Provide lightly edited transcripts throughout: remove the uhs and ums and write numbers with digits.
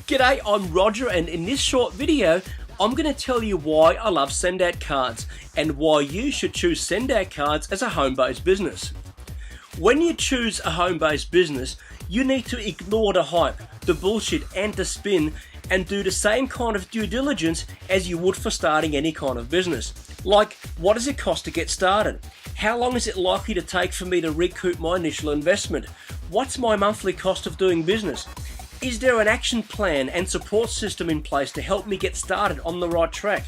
G'day, I'm Roger, and in this short video I'm going to tell you why I love send-out cards and why you should choose send-out cards as a home-based business. When you choose a home-based business, you need to ignore the hype, the bullshit and the spin, and do the same kind of due diligence as you would for starting any kind of business. Like, what does it cost to get started? How long is it likely to take for me to recoup my initial investment? What's my monthly cost of doing business? Is there an action plan and support system in place to help me get started on the right track?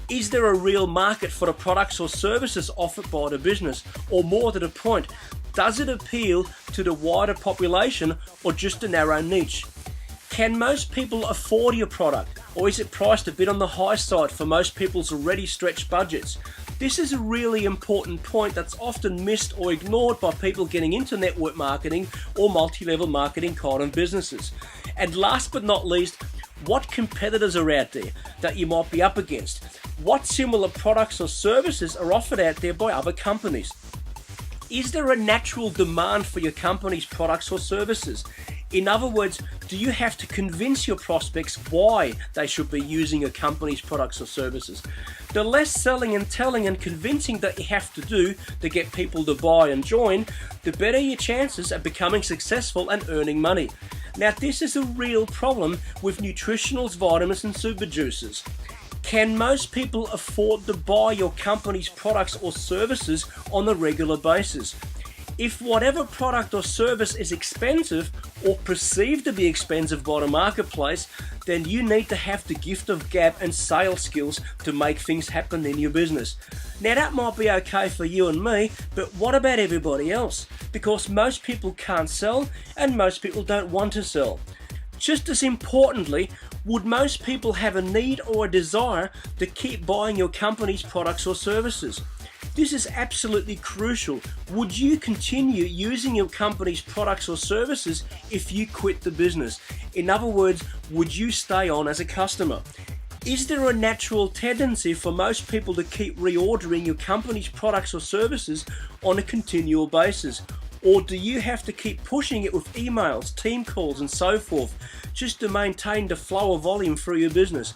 Is there a real market for the products or services offered by the business? Or more to the point, does it appeal to the wider population or just a narrow niche? Can most people afford your product, or is it priced a bit on the high side for most people's already stretched budgets? This is a really important point that's often missed or ignored by people getting into network marketing or multi-level marketing kind of businesses. And last but not least, what competitors are out there that you might be up against? What similar products or services are offered out there by other companies? Is there a natural demand for your company's products or services? In other words, do you have to convince your prospects why they should be using your company's products or services? The less selling and telling and convincing that you have to do to get people to buy and join, the better your chances of becoming successful and earning money. Now, this is a real problem with nutritionals, vitamins and super juices. Can most people afford to buy your company's products or services on a regular basis? If whatever product or service is expensive or perceived to be expensive by the marketplace, then you need to have the gift of gab and sales skills to make things happen in your business. Now that might be okay for you and me, but what about everybody else? Because most people can't sell and most people don't want to sell. Just as importantly, would most people have a need or a desire to keep buying your company's products or services? This is absolutely crucial. Would you continue using your company's products or services if you quit the business? In other words, would you stay on as a customer? Is there a natural tendency for most people to keep reordering your company's products or services on a continual basis? Or do you have to keep pushing it with emails, team calls and so forth just to maintain the flow of volume through your business?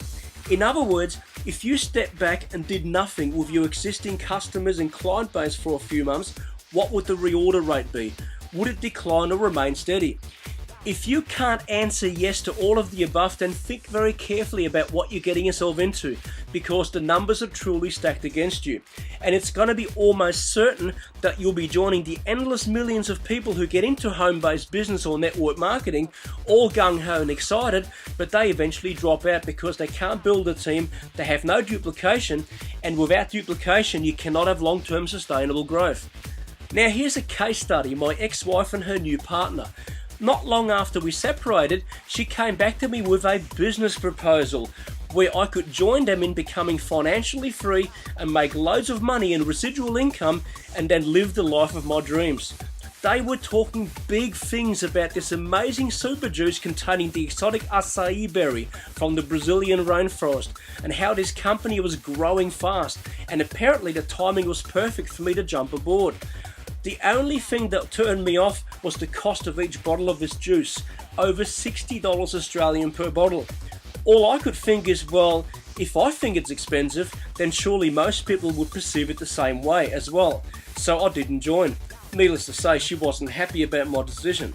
In other words, if you step back and did nothing with your existing customers and client base for a few months, what would the reorder rate be? Would it decline or remain steady? If you can't answer yes to all of the above, then think very carefully about what you're getting yourself into, because the numbers are truly stacked against you. And it's going to be almost certain that you'll be joining the endless millions of people who get into home-based business or network marketing, all gung-ho and excited, but they eventually drop out because they can't build a team, they have no duplication, and without duplication you cannot have long-term sustainable growth. Now here's a case study, my ex-wife and her new partner. Not long after we separated, she came back to me with a business proposal where I could join them in becoming financially free and make loads of money in residual income and then live the life of my dreams. They were talking big things about this amazing super juice containing the exotic acai berry from the Brazilian rainforest and how this company was growing fast, and apparently the timing was perfect for me to jump aboard. The only thing that turned me off was the cost of each bottle of this juice, over $60 Australian per bottle. All I could think is, well, if I think it's expensive, then surely most people would perceive it the same way as well. So I didn't join. Needless to say, she wasn't happy about my decision.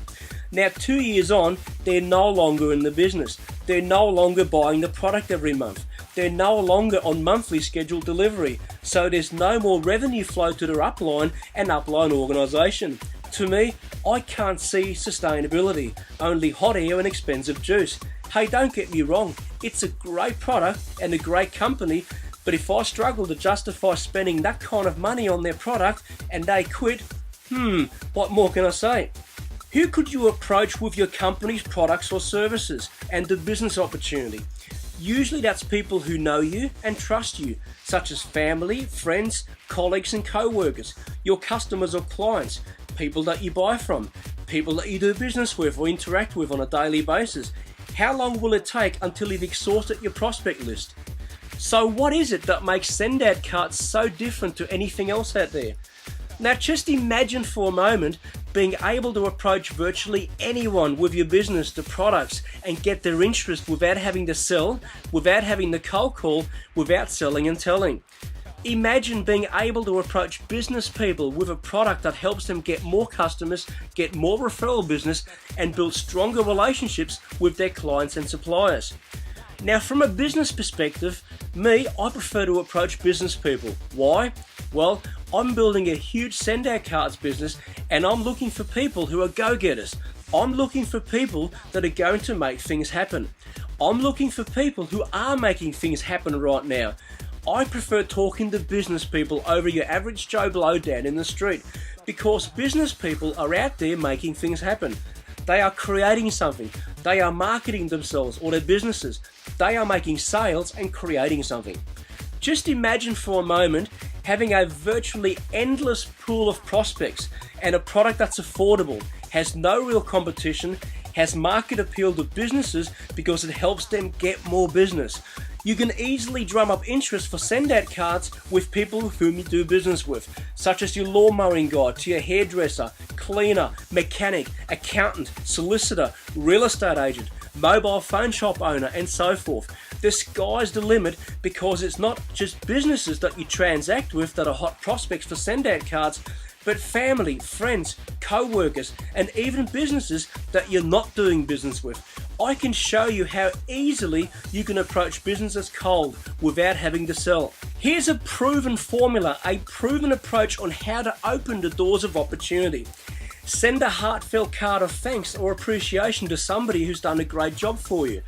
Now 2 years on, they're no longer in the business. They're no longer buying the product every month. They're no longer on monthly scheduled delivery. So there's no more revenue flow to their upline and upline organisation. To me, I can't see sustainability, only hot air and expensive juice. Hey, don't get me wrong, it's a great product and a great company, but if I struggle to justify spending that kind of money on their product and they quit, what more can I say? Who could you approach with your company's products or services and the business opportunity? Usually that's people who know you and trust you, such as family, friends, colleagues and co-workers, your customers or clients, people that you buy from, people that you do business with or interact with on a daily basis. How long will it take until you've exhausted your prospect list? So what is it that makes send-out cards so different to anything else out there? Now just imagine for a moment being able to approach virtually anyone with your business, the products, and get their interest without having to sell, without having to cold call, without selling and telling. Imagine being able to approach business people with a product that helps them get more customers, get more referral business, and build stronger relationships with their clients and suppliers. Now, from a business perspective, I prefer to approach business people. Why? Well, I'm building a huge send out cards business, and I'm looking for people who are go-getters. I'm looking for people that are going to make things happen. I'm looking for people who are making things happen right now. I prefer talking to business people over your average Joe Blow down in the street, because business people are out there making things happen. They are creating something. They are marketing themselves or their businesses. They are making sales and creating something. Just imagine for a moment having a virtually endless pool of prospects and a product that's affordable, has no real competition, has market appeal to businesses because it helps them get more business. You can easily drum up interest for send out cards with people whom you do business with, such as your lawn mowing guy to your hairdresser, cleaner, mechanic, accountant, solicitor, real estate agent, mobile phone shop owner, and so forth. The sky's the limit, because it's not just businesses that you transact with that are hot prospects for send out cards, but family, friends, co-workers, and even businesses that you're not doing business with. I can show you how easily you can approach businesses cold without having to sell. Here's a proven formula, a proven approach on how to open the doors of opportunity. Send a heartfelt card of thanks or appreciation to somebody who's done a great job for you.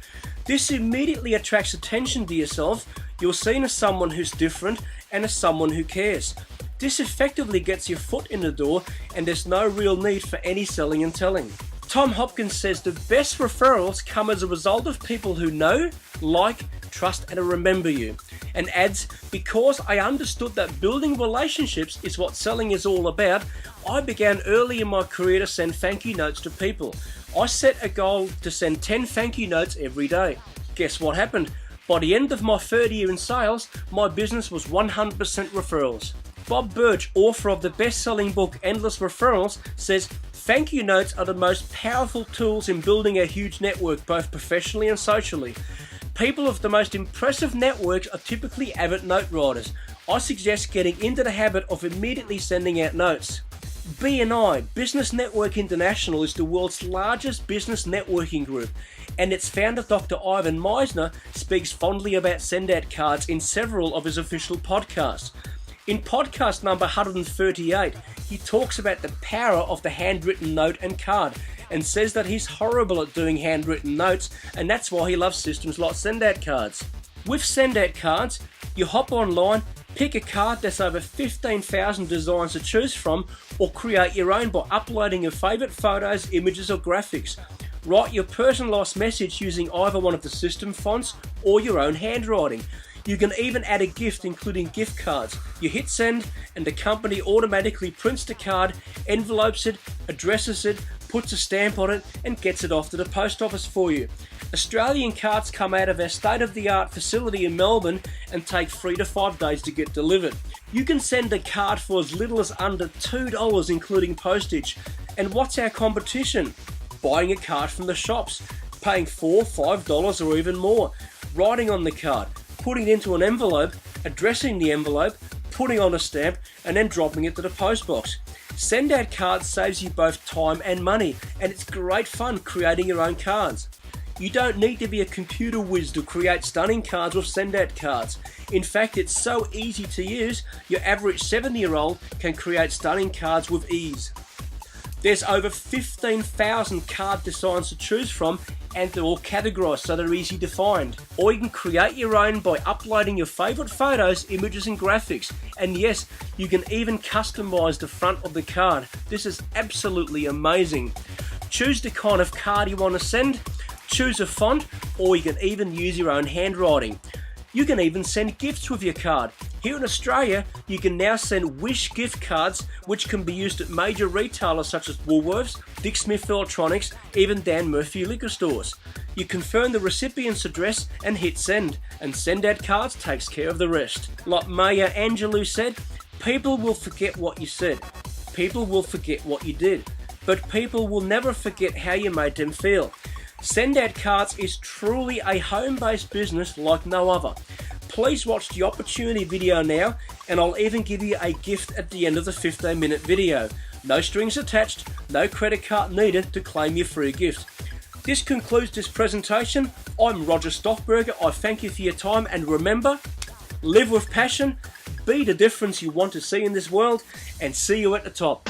This immediately attracts attention to yourself. You're seen as someone who's different and as someone who cares. This effectively gets your foot in the door, and there's no real need for any selling and telling. Tom Hopkins says the best referrals come as a result of people who know, like, trust, and remember you. And adds, because I understood that building relationships is what selling is all about, I began early in my career to send thank you notes to people. I set a goal to send 10 thank you notes every day. Guess what happened? By the end of my third year in sales, my business was 100% referrals. Bob Birch, author of the best-selling book Endless Referrals, says thank you notes are the most powerful tools in building a huge network, both professionally and socially. People with the most impressive networks are typically avid note writers. I suggest getting into the habit of immediately sending out notes. BNI, Business Network International, is the world's largest business networking group, and its founder, Dr. Ivan Misner, speaks fondly about send-out cards in several of his official podcasts. In podcast number 138, he talks about the power of the handwritten note and card, and says that he's horrible at doing handwritten notes, and that's why he loves systems like send-out cards. With send-out cards, you hop online, pick a card that's over 15,000 designs to choose from, or create your own by uploading your favourite photos, images, or graphics. Write your personalised message using either one of the system fonts or your own handwriting. You can even add a gift, including gift cards. You hit send, and the company automatically prints the card, envelopes it, addresses it, puts a stamp on it, and gets it off to the post office for you. Australian cards come out of our state-of-the-art facility in Melbourne and take 3 to 5 days to get delivered. You can send a card for as little as under $2, including postage. And what's our competition? Buying a card from the shops, paying $4, $5 or even more, writing on the card, putting it into an envelope, addressing the envelope, putting on a stamp, and then dropping it to the post box. Send out cards saves you both time and money, and it's great fun creating your own cards. You don't need to be a computer whiz to create stunning cards with send out cards. In fact, it's so easy to use, your average 7-year-old can create stunning cards with ease. There's over 15,000 card designs to choose from, and they're all categorized so they're easy to find. Or you can create your own by uploading your favorite photos, images, and graphics. And yes, you can even customize the front of the card. This is absolutely amazing. Choose the kind of card you want to send, choose a font, or you can even use your own handwriting. You can even send gifts with your card. Here in Australia, you can now send Wish gift cards, which can be used at major retailers such as Woolworths, Dick Smith Electronics, even Dan Murphy liquor stores. You confirm the recipient's address and hit send, and send out cards takes care of the rest. Like Maya Angelou said, people will forget what you said. People will forget what you did. but people will never forget how you made them feel. Send Out Cards is truly a home-based business like no other. Please watch the opportunity video now, and I'll even give you a gift at the end of the 15-minute video. No strings attached, no credit card needed to claim your free gift. This concludes this presentation. I'm Roger Stockberger. I thank you for your time, and remember, live with passion, be the difference you want to see in this world, and see you at the top.